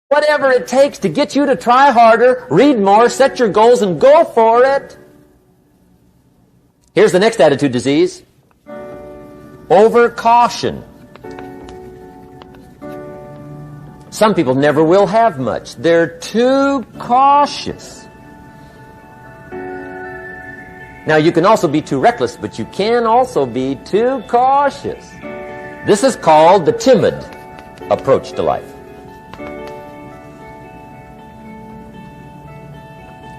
Whatever it takes to get you to try harder, read more, set your goals, and go for it. Here's the next attitude disease. Overcaution. Some people never will have much. They're too cautious. Now, you can also be too reckless, but you can also be too cautious. This is called the timid approach to life.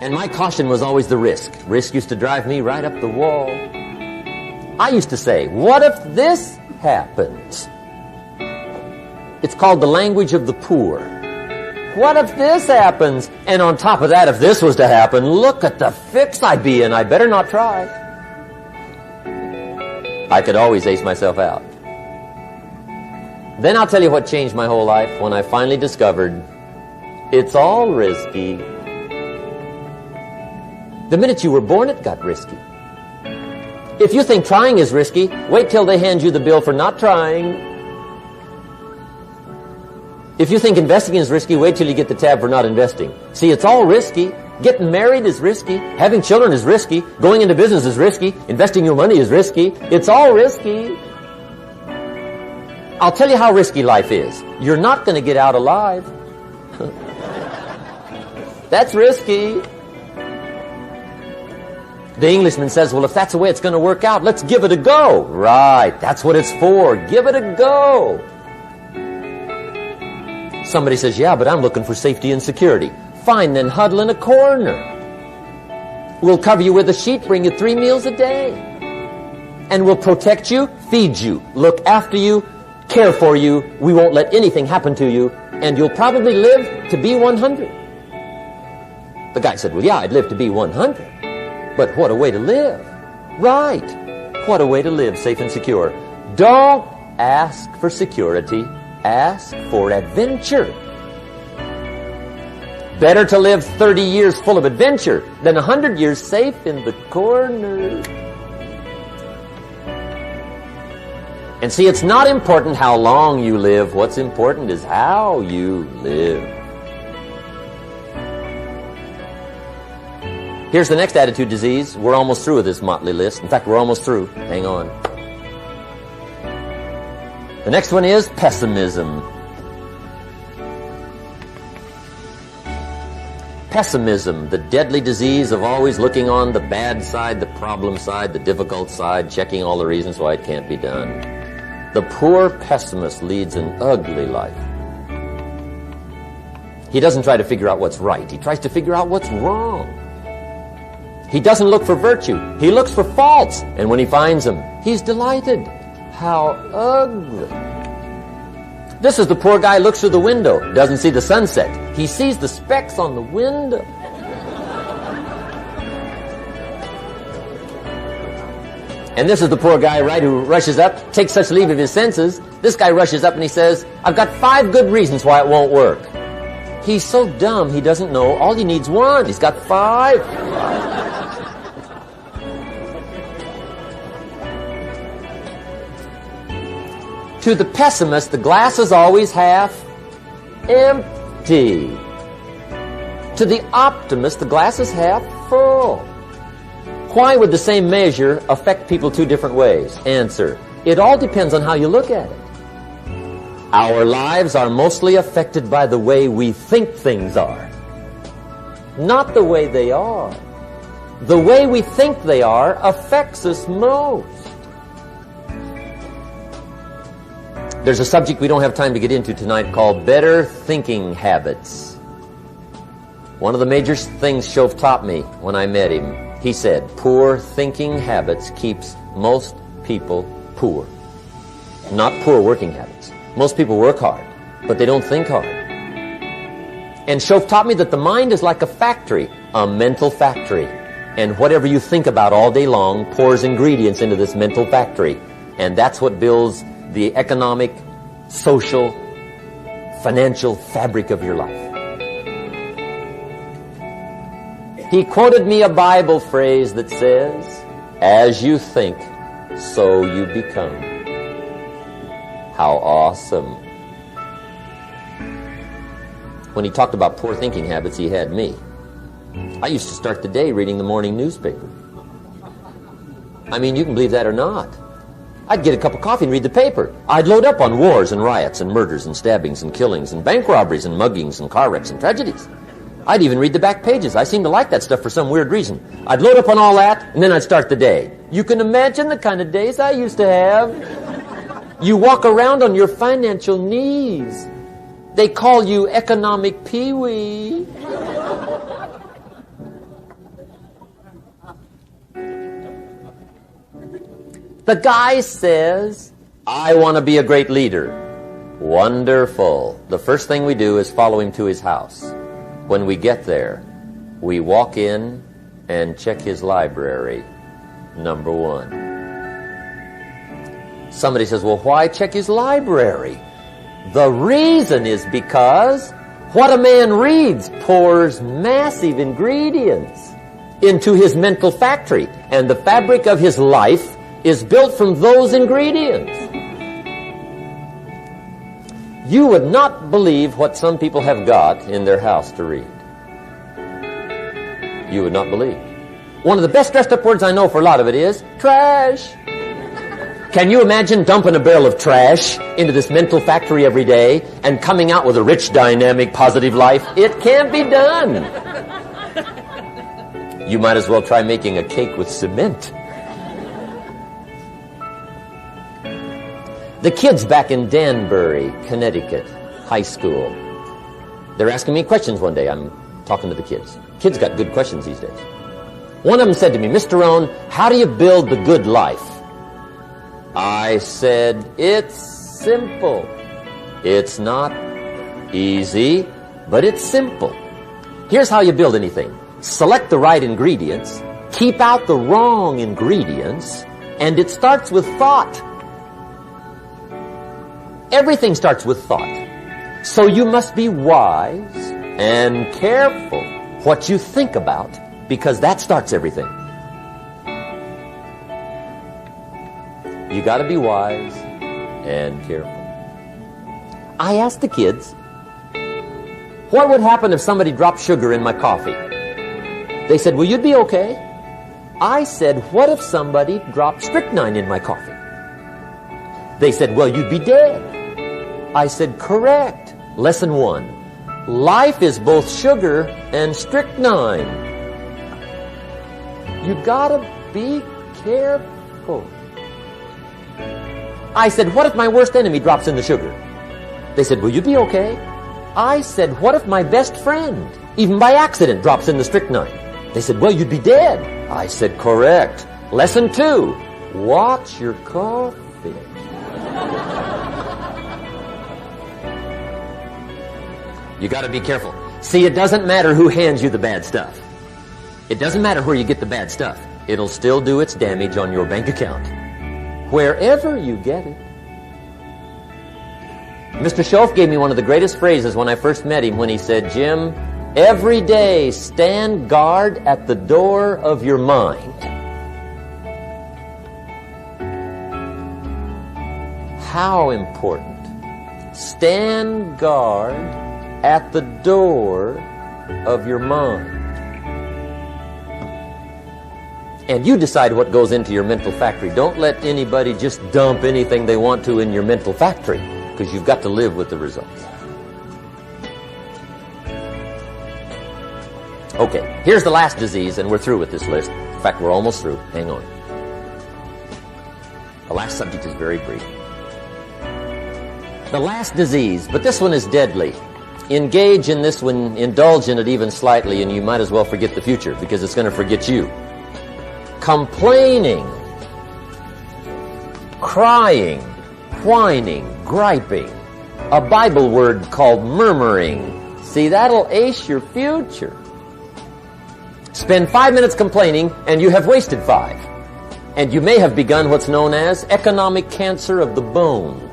And my caution was always the risk. Risk used to drive me right up the wall. I used to say, what if this happens? It's called the language of the poor. What if this happens? And on top of that, if this was to happen, look at the fix I'd be in. I better not try. I could always ace myself out. Then I'll tell you what changed my whole life when I finally discovered it's all risky. The minute you were born, it got risky. If you think trying is risky, wait till they hand you the bill for not trying. If you think investing is risky, wait till you get the tab for not investing. See, it's all risky. Getting married is risky. Having children is risky. Going into business is risky. Investing your money is risky. It's all risky. I'll tell you how risky life is. You're not going to get out alive. That's risky. The Englishman says, well, if that's the way it's going to work out, let's give it a go. Right, that's what it's for. Give it a go. Somebody says, yeah, but I'm looking for safety and security. Fine, then huddle in a corner. We'll cover you with a sheet, bring you 3 meals a day. And we'll protect you, feed you, look after you, care for you. We won't let anything happen to you. And you'll probably live to be 100. The guy said, well, yeah, I'd live to be 100. But what a way to live. Right. What a way to live, safe and secure. Don't ask for security. Ask for adventure. Better to live 30 years full of adventure than 100 years safe in the corner. And see, it's not important how long you live. What's important is how you live. Here's the next attitude disease. We're almost through with this motley list. In fact, we're almost through. Hang on. The next one is pessimism. Pessimism, the deadly disease of always looking on the bad side, the problem side, the difficult side, checking all the reasons why it can't be done. The poor pessimist leads an ugly life. He doesn't try to figure out what's right. He tries to figure out what's wrong. He doesn't look for virtue. He looks for faults. And when he finds them, he's delighted. How ugly. This is the poor guy who looks through the window, doesn't see the sunset. He sees the specks on the window. And this is the poor guy, right, who rushes up, takes such leave of his senses. This guy rushes up and he says, I've got 5 good reasons why it won't work. He's so dumb he doesn't know all he needs 1. He's got 5. To the pessimist, the glass is always half empty. To the optimist, the glass is half full. Why would the same measure affect people 2 different ways? Answer, it all depends on how you look at it. Our lives are mostly affected by the way we think things are, not the way they are. The way we think they are affects us most. There's a subject we don't have time to get into tonight called better thinking habits. One of the major things Shove taught me when I met him, he said, poor thinking habits keeps most people poor. Not poor working habits. Most people work hard, but they don't think hard. And Shove taught me that the mind is like a factory, a mental factory. And whatever you think about all day long pours ingredients into this mental factory. And that's what builds the economic, social, financial fabric of your life. He quoted me a Bible phrase that says, as you think, so you become. How awesome. When he talked about poor thinking habits, he had me. I used to start the day reading the morning newspaper. I mean, you can believe that or not. I'd get a cup of coffee and read the paper. I'd load up on wars and riots and murders and stabbings and killings and bank robberies and muggings and car wrecks and tragedies. I'd even read the back pages. I seem to like that stuff for some weird reason. I'd load up on all that, and then I'd start the day. You can imagine the kind of days I used to have. You walk around on your financial knees. They call you economic peewee. The guy says, I want to be a great leader. Wonderful. The first thing we do is follow him to his house. When we get there, we walk in and check his library. Number one. Somebody says, well, why check his library? The reason is because what a man reads pours massive ingredients into his mental factory, and the fabric of his life is built from those ingredients. You would not believe what some people have got in their house to read. You would not believe. One of the best dressed up words I know for a lot of it is trash. Can you imagine dumping a barrel of trash into this mental factory every day and coming out with a rich, dynamic, positive life? It can't be done. You might as well try making a cake with cement. The kids back in Danbury, Connecticut, high school, they're asking me questions one day. I'm talking to the kids. Kids got good questions these days. One of them said to me, Mr. Rohn, how do you build the good life? I said, it's simple. It's not easy, but it's simple. Here's how you build anything. Select the right ingredients, keep out the wrong ingredients, and it starts with thought. Everything starts with thought. So you must be wise and careful what you think about, because that starts everything. You got to be wise and careful. I asked the kids, what would happen if somebody dropped sugar in my coffee? They said, well, you'd be okay. I said, what if somebody dropped strychnine in my coffee? They said, well, you'd be dead. I said, correct. Lesson 1. Life is both sugar and strychnine. You gotta be careful. I said, what if my worst enemy drops in the sugar? They said, will you be okay? I said, what if my best friend, even by accident, drops in the strychnine? They said, well, you'd be dead. I said, correct. Lesson 2. Watch your coffee. You got to be careful. See, it doesn't matter who hands you the bad stuff. It doesn't matter where you get the bad stuff. It'll still do its damage on your bank account, wherever you get it. Mr. Schoaf gave me one of the greatest phrases when I first met him, when he said, Jim, every day stand guard at the door of your mind. How important. Stand guard at the door of your mind. And you decide what goes into your mental factory. Don't let anybody just dump anything they want to in your mental factory, because you've got to live with the results. Okay, here's the last disease, and we're through with this list. In fact, we're almost through. Hang on. The last subject is very brief. The last disease, but this one is deadly. Engage in this one, indulge in it even slightly, and you might as well forget the future, because it's going to forget you. Complaining, crying, whining, griping. A Bible word called murmuring. See, that'll ace your future. Spend 5 minutes complaining, and you have wasted 5. And you may have begun what's known as economic cancer of the bone.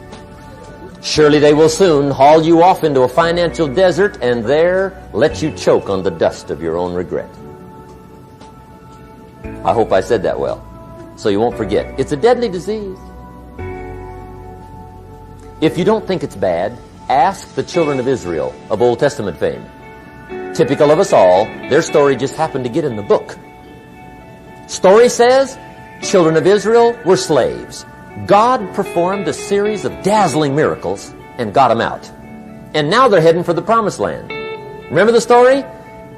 Surely they will soon haul you off into a financial desert and there let you choke on the dust of your own regret. I hope I said that well, so you won't forget. It's a deadly disease. If you don't think it's bad, Ask the children of Israel of Old Testament fame. Typical of us all, their story just happened to get in the book. Story says, children of Israel were slaves. God performed a series of dazzling miracles and got them out. And now they're heading for the promised land. Remember the story?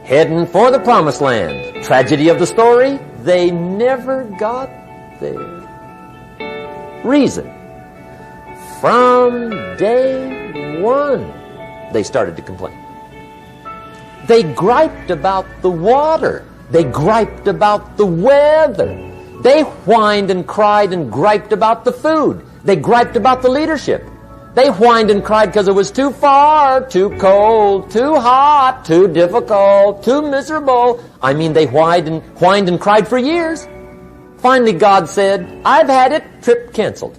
Heading for the promised land. Tragedy of the story, they never got there. Reason. From day one, they started to complain. They griped about the water. They griped about the weather. They whined and cried and griped about the food. They griped about the leadership. They whined and cried because it was too far, too cold, too hot, too difficult, too miserable. I mean, they whined and cried for years. Finally, God said, I've had it, trip canceled.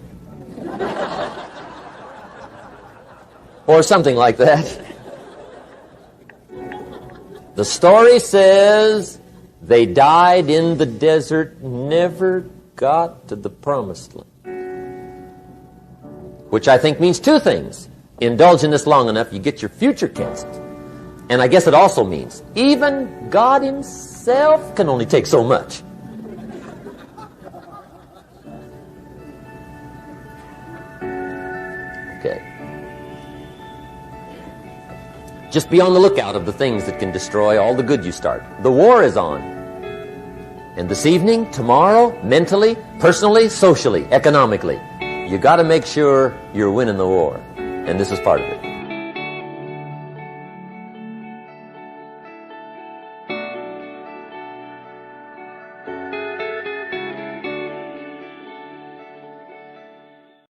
Or something like that. The story says they died in the desert, never got to the promised land. Which I think means two things. Indulge in this long enough, you get your future canceled. And I guess it also means even God himself can only take so much. Okay. Just be on the lookout of the things that can destroy all the good you start. The war is on. And this evening, tomorrow, mentally, personally, socially, economically, you got to make sure you're winning the war. And this is part of it.